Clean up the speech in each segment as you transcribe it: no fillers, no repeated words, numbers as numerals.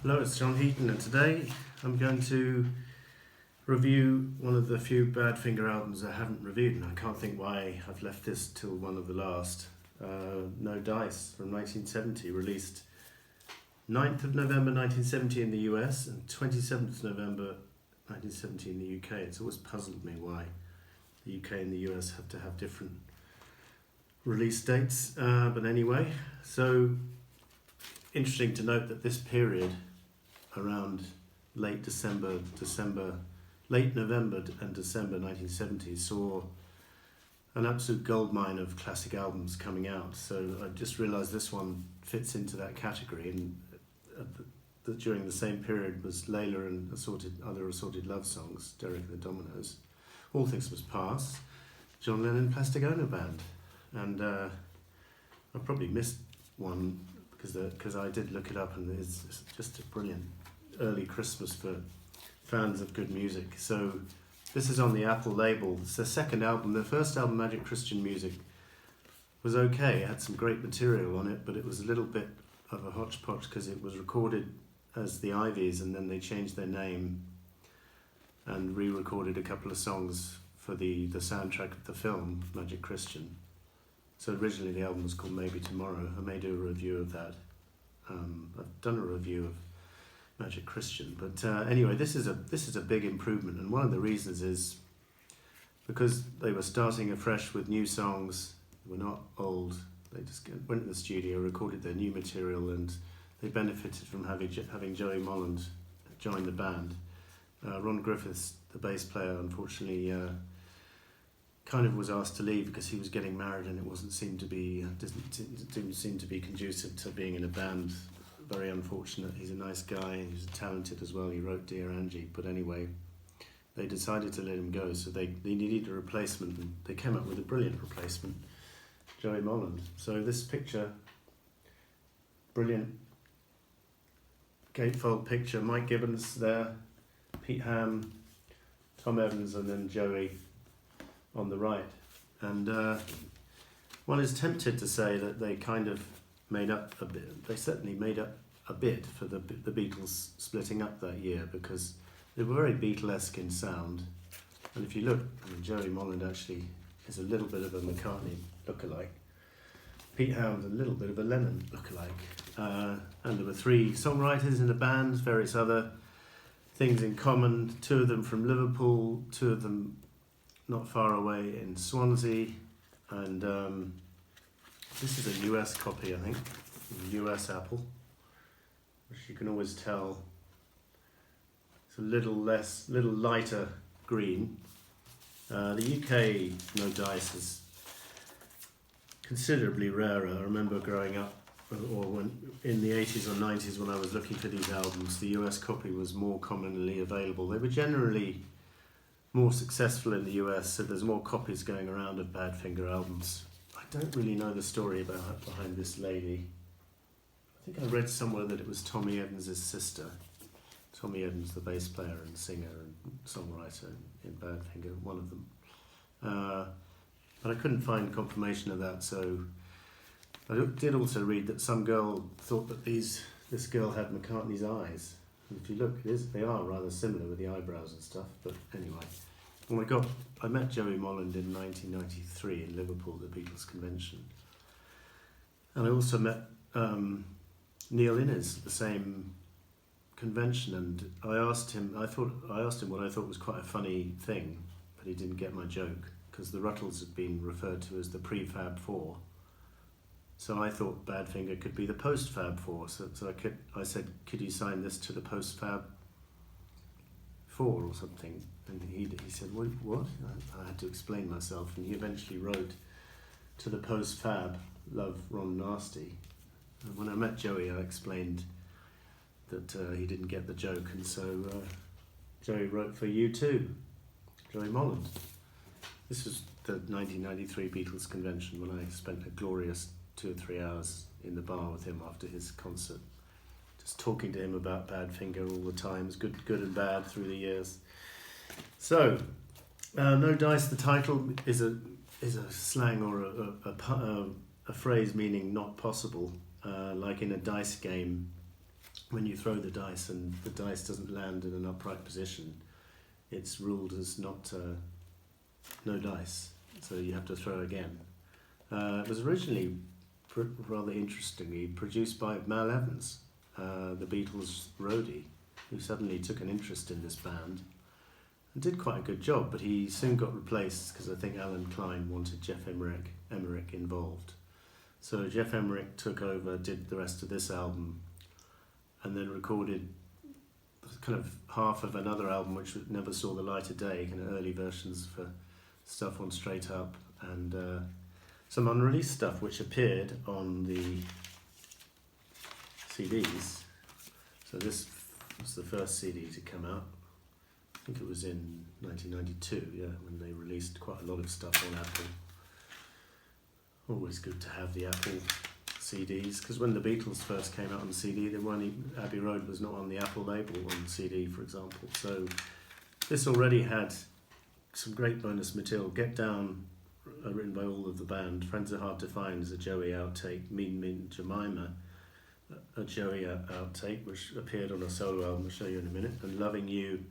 Hello, it's John Heaton, and today I'm going to review one of the few Badfinger albums I haven't reviewed, and I can't think why I've left this till one of the last. No Dice from 1970, released 9th of November 1970 in the US and 27th November 1970 in the UK. It's always puzzled me why the UK and the US have to have different release dates, but anyway, so interesting to note that this period around late November and December 1970 saw an absolute goldmine of classic albums coming out. So I just realised this one fits into that category, and during the same period was Layla and other assorted love songs, Derek and the Dominoes, All Things Must Pass, John Lennon Plastic Ono Band, and I probably missed one because I did look it up, and it's just a brilliant early Christmas for fans of good music. So this is on the Apple label. It's the second album. The first album, Magic Christian Music, was okay. It had some great material on it, but it was a little bit of a hodgepodge because it was recorded as the Ivies, and then they changed their name and re-recorded a couple of songs for the soundtrack of the film, Magic Christian. So originally the album was called Maybe Tomorrow. I may do a review of that. I've done a review of Magic Christian, but anyway, this is a big improvement, and one of the reasons is because they were starting afresh with new songs. They were not old. They just went to the studio, recorded their new material, and they benefited from having Joey Molland join the band. Ron Griffiths, the bass player, unfortunately kind of was asked to leave because he was getting married, and it didn't seem to be conducive to being in a band. Very unfortunate. He's a nice guy. He's talented as well. He wrote Dear Angie. But anyway, they decided to let him go, so they needed a replacement, and they came up with a brilliant replacement, Joey Molland. So this picture, brilliant gatefold picture. Mike Gibbons there, Pete Ham, Tom Evans, and then Joey on the right. And one is tempted to say that they kind of made up a bit. They certainly made up a bit for the Beatles splitting up that year, because they were very Beatlesque in sound. And if you look, Joey Molland actually is a little bit of a McCartney lookalike. Pete Ham's a little bit of a Lennon lookalike. And there were three songwriters in the band, various other things in common. Two of them from Liverpool, two of them not far away in Swansea, and this is a US copy, I think, US Apple, which you can always tell it's a little lighter green. The UK No Dice is considerably rarer. I remember growing up, or when in the 80s or 90s when I was looking for these albums, the US copy was more commonly available. They were generally more successful in the US, so there's more copies going around of Badfinger albums. I don't really know the story behind this lady. I think I read somewhere that it was Tommy Evans' sister. Tommy Evans, the bass player and singer and songwriter in Badfinger, one of them. But I couldn't find confirmation of that, so I did also read that some girl thought that this girl had McCartney's eyes. And if you look, they are rather similar with the eyebrows and stuff, but anyway. I met Joey Molland in 1993 in Liverpool, the Beatles convention. And I also met Neil Innes at the same convention, and I asked him what I thought was quite a funny thing, but he didn't get my joke, because the Ruttles had been referred to as the Prefab Four. So I thought Badfinger could be the Post-Fab Four. So I said, could you sign this to the Post-Fab Four or something? And he said, what? I had to explain myself, and he eventually wrote to the Post-Fab, Love Ron Nasty. And when I met Joey, I explained that he didn't get the joke, and so Joey wrote for U2, Joey Molland. This was the 1993 Beatles convention when I spent a glorious 2 or 3 hours in the bar with him after his concert, just talking to him about Badfinger all the time, good and bad through the years. So, No Dice, the title is a slang or a phrase meaning not possible, like in a dice game. when you throw the dice and the dice doesn't land in an upright position, it's ruled as not no dice, so you have to throw again. It was originally rather interestingly produced by Mal Evans, the Beatles roadie, who suddenly took an interest in this band and did quite a good job, but he soon got replaced because I think Alan Klein wanted Jeff Emmerich involved. So Jeff Emmerich took over, did the rest of this album, and then recorded kind of half of another album which never saw the light of day, kind of early versions for stuff on Straight Up, and some unreleased stuff which appeared on the CDs. So this was the first CD to come out. I think it was in 1992, yeah, when they released quite a lot of stuff on Apple. Always good to have the Apple CDs, because when the Beatles first came out on CD, they weren't even, Abbey Road was not on the Apple label on CD, for example. So this already had some great bonus material. Get Down, written by all of the band. Friends Are Hard to Find is a Joey outtake. Mean Mean Jemima, a Joey outtake, which appeared on a solo album I'll show you in a minute. And Loving You,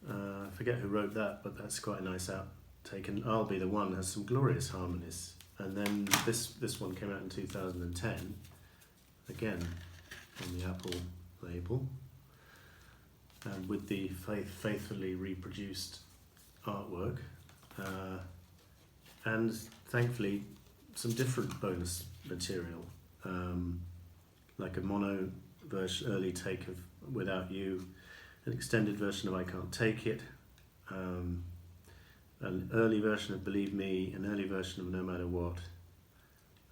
I forget who wrote that, but that's quite a nice outtake. And I'll Be the One has some glorious harmonies. And then this one came out in 2010, again on the Apple label, and with the faithfully reproduced artwork, and thankfully some different bonus material, like a mono version, early take of Without You, an extended version of I Can't Take It, an early version of Believe Me, an early version of No Matter What,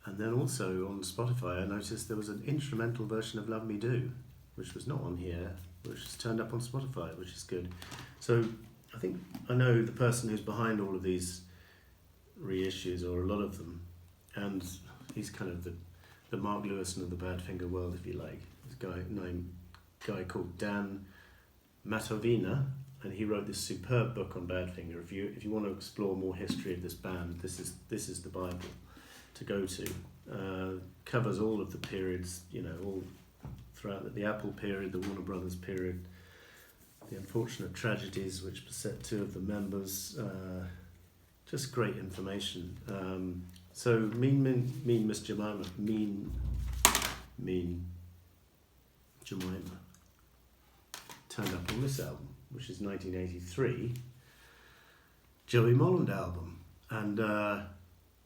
and then also on Spotify I noticed there was an instrumental version of Love Me Do, which was not on here, which is turned up on Spotify, which is good. So I think I know the person who's behind all of these reissues, or a lot of them, and he's kind of the Mark Lewison of the Badfinger world, if you like. This guy called Dan Matovina, and he wrote this superb book on Badfinger. If you want to explore more history of this band, this is the Bible to go to. Covers all of the periods, all throughout the Apple period, the Warner Brothers period, the unfortunate tragedies which beset two of the members. Just great information. So Mean Miss Jemima, Mean Jemima, turned up on this album, which is 1983 Joey Molland album, and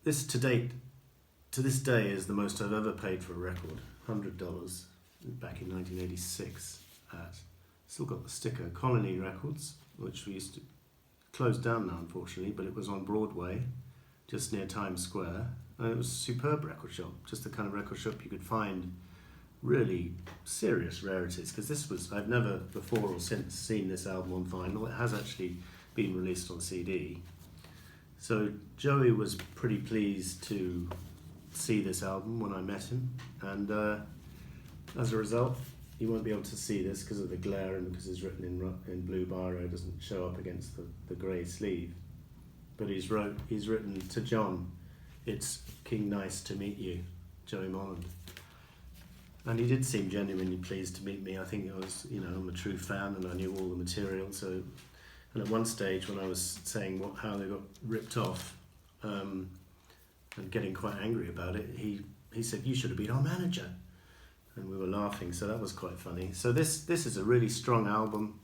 this to this day is the most I've ever paid for a record, $100 back in 1986 at, still got the sticker, Colony Records, which we used to close down now unfortunately, but it was on Broadway just near Times Square, and it was a superb record shop, just the kind of record shop you could find really serious rarities, because I've never before or since seen this album on vinyl. It has actually been released on CD. So Joey was pretty pleased to see this album when I met him, and as a result you won't be able to see this because of the glare and because it's written in blue biro, it doesn't show up against the grey sleeve, but he's written to John, "It's King Nice to meet you, Joey Molland." And he did seem genuinely pleased to meet me. I think I'm a true fan and I knew all the material. So, and at one stage when I was saying how they got ripped off, and getting quite angry about it, he said, "You should have been our manager." And we were laughing, so that was quite funny. So this is a really strong album,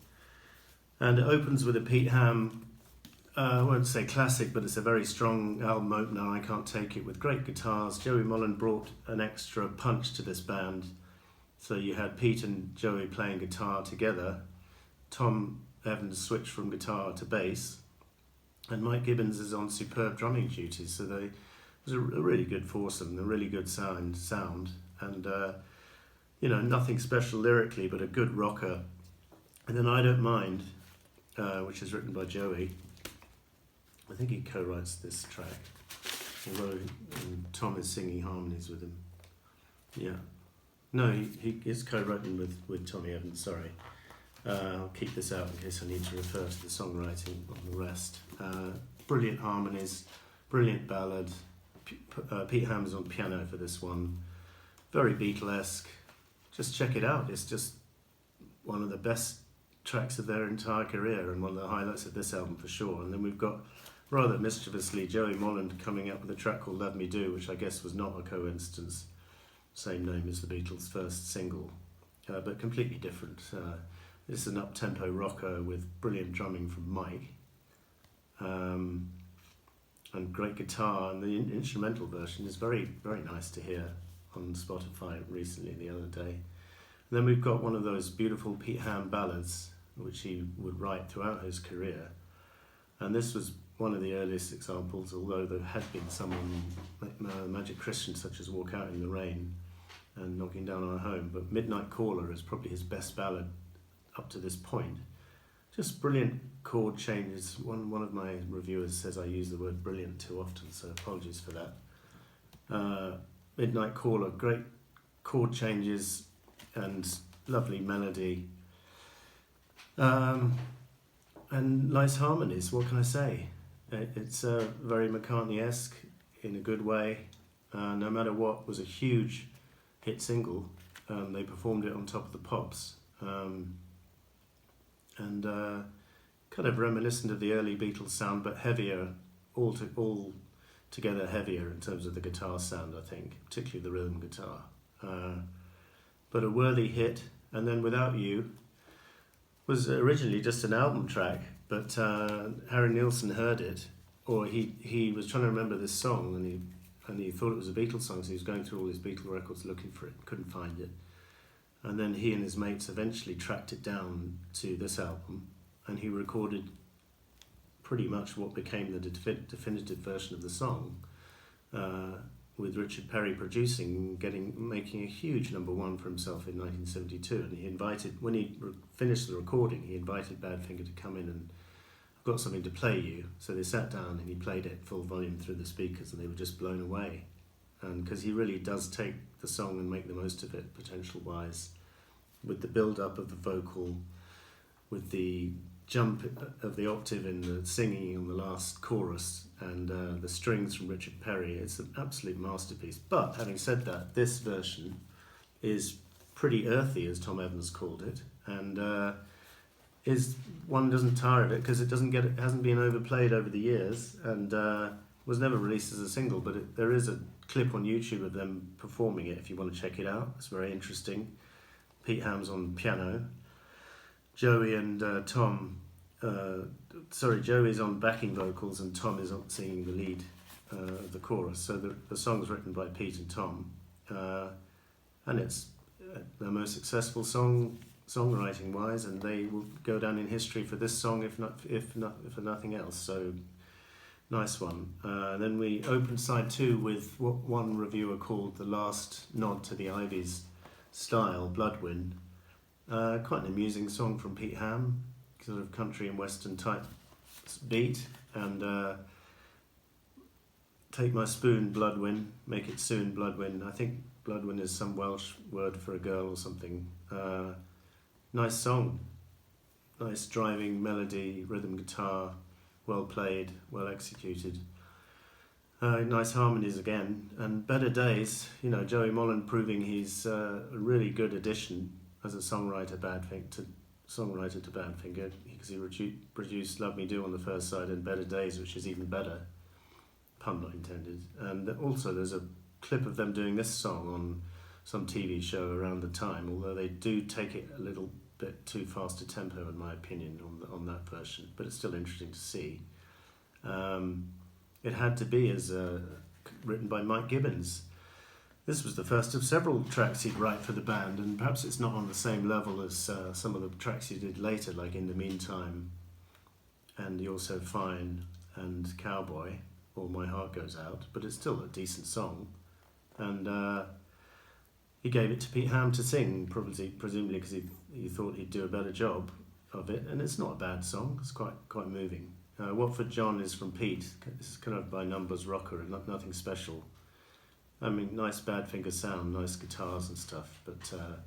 and it opens with a Pete Ham, I won't say classic, but it's a very strong album opener, I Can't Take It, with great guitars. Joey Molland brought an extra punch to this band. So you had Pete and Joey playing guitar together, Tom Evans switched from guitar to bass, and Mike Gibbons is on superb drumming duties. So it was a really good foursome, a really good sound, and nothing special lyrically, but a good rocker. And then I Don't Mind, which is written by Joey. I think he co-writes this track, although Tom is singing harmonies with him. Yeah. No, he is co-written with Tommy Evans, sorry. I'll keep this out in case I need to refer to the songwriting on the rest. Brilliant harmonies, brilliant ballad. Pete Ham is on piano for this one. Very Beatlesque, just check it out. It's just one of the best tracks of their entire career and one of the highlights of this album for sure. And then we've got, rather mischievously, Joey Molland coming up with a track called Love Me Do, which I guess was not a coincidence. Same name as the Beatles' first single, but completely different. This is an up-tempo rocker with brilliant drumming from Mike, and great guitar, and the instrumental version is very, very nice to hear on Spotify recently, the other day. And then we've got one of those beautiful Pete Ham ballads, which he would write throughout his career. And this was one of the earliest examples, although there had been some on Magic Christian, such as Walk Out in the Rain and Knocking Down Our Home. But Midnight Caller is probably his best ballad up to this point. Just brilliant chord changes. One of my reviewers says I use the word brilliant too often, so apologies for that. Midnight Caller, great chord changes and lovely melody. And nice harmonies, what can I say? It's very McCartney-esque in a good way. No Matter What was a huge hit single. They performed it on Top of the Pops. And kind of reminiscent of the early Beatles sound, but heavier, all together heavier in terms of the guitar sound, I think, particularly the rhythm guitar. But a worthy hit. And then Without You was originally just an album track, but Harry Nilsson heard it, or he was trying to remember this song, and he thought it was a Beatles song, so he was going through all his Beatles records looking for it, couldn't find it. And then he and his mates eventually tracked it down to this album, and he recorded pretty much what became the definitive version of the song, with Richard Perry producing, making a huge #1 for himself in 1972. And he invited, when he finished the recording, he invited Badfinger to come in and, I've got something to play you. So they sat down and he played it full volume through the speakers, and they were just blown away. And because he really does take the song and make the most of it, potential-wise, with the build-up of the vocal, with the jump of the octave in the singing on the last chorus, and the strings from Richard Perry. It's an absolute masterpiece. But having said that, this version is pretty earthy, as Tom Evans called it, and one doesn't tire of it because it hasn't been overplayed over the years, and was never released as a single. But there is a clip on YouTube of them performing it if you want to check it out. It's very interesting. Pete Ham's on piano. Joey and Joey's on backing vocals and Tom is singing the lead of the chorus. So the song's written by Pete and Tom, and it's their most successful song songwriting wise, and they will go down in history for this song, if not for nothing else. So nice one. Then we opened side 2 with what one reviewer called the last nod to the Ivies style, Bloodwind. Quite an amusing song from Pete Ham, sort of country and western type beat, and Take My Spoon, Bloodwind, Make It Soon, Bloodwind. I think Bloodwind is some Welsh word for a girl or something. Nice song, nice driving melody, rhythm guitar, well played, well executed. Nice harmonies again, and Better Days. Joey Molland proving he's a really good addition as a songwriter to Badfinger, because he produced Love Me Do on the first side and Better Days, which is even better, pun not intended. And also there's a clip of them doing this song on some TV show around the time, although they do take it a little bit too fast a tempo in my opinion on that version, but it's still interesting to see. It Had to Be is written by Mike Gibbons. This was the first of several tracks he'd write for the band, and perhaps it's not on the same level as some of the tracks he did later, like In the Meantime and You're So Fine and Cowboy, or My Heart Goes Out, but it's still a decent song. And he gave it to Pete Ham to sing, presumably because he thought he'd do a better job of it, and it's not a bad song, it's quite moving. What for John is from Pete. It's kind of by numbers rocker and nothing special. I mean, nice Badfinger sound, nice guitars and stuff, but a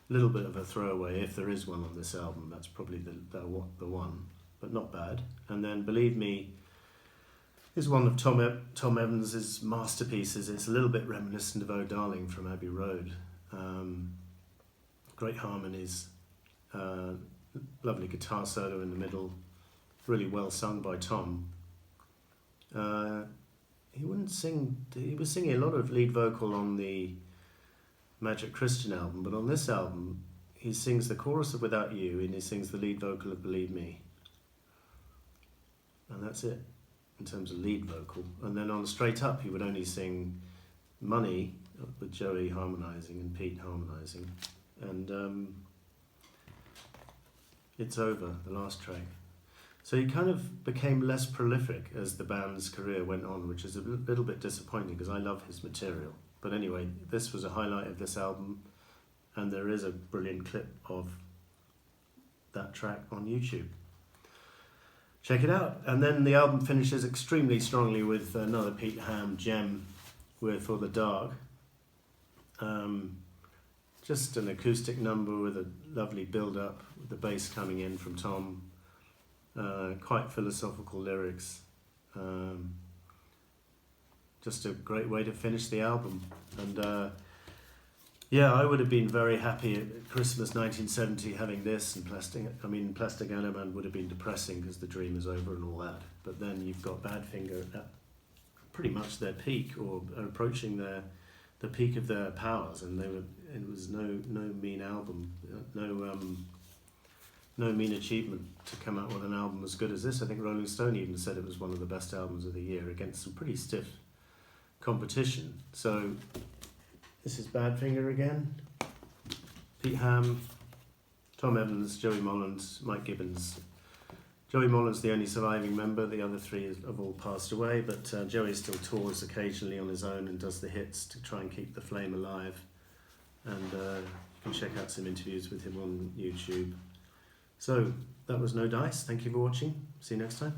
little bit of a throwaway. If there is one on this album, that's probably the one, but not bad. And then Believe Me is one of Tom Evans' masterpieces. It's a little bit reminiscent of Oh Darling from Abbey Road. great harmonies, lovely guitar solo in the middle, really well sung by Tom. He wouldn't sing, he was singing a lot of lead vocal on the Magic Christian album, but on this album he sings the chorus of Without You and he sings the lead vocal of Believe Me. And that's it in terms of lead vocal. And then on Straight Up he would only sing Money with Joey harmonising and Pete harmonising. And It's Over, the last track. So he kind of became less prolific as the band's career went on, which is a little bit disappointing because I love his material. But anyway, this was a highlight of this album, and there is a brilliant clip of that track on YouTube. Check it out. And then the album finishes extremely strongly with another Pete Ham gem with For the Dark. Just an acoustic number with a lovely build-up, with the bass coming in from Tom. Quite philosophical lyrics. Just a great way to finish the album. And yeah, I would have been very happy at Christmas 1970 having this, and Plastic Animal would have been depressing because the dream is over and all that. But then you've got Badfinger at pretty much their peak, or approaching the peak of their powers, and it was no mean album, no mean achievement to come out with an album as good as this. I think Rolling Stone even said it was one of the best albums of the year against some pretty stiff competition. So this is Badfinger again. Pete Ham, Tom Evans, Joey Molland, Mike Gibbons. Joey Molland's the only surviving member. The other three have all passed away, but Joey still tours occasionally on his own and does the hits to try and keep the flame alive. And you can check out some interviews with him on YouTube. So that was No Dice. Thank you for watching. See you next time.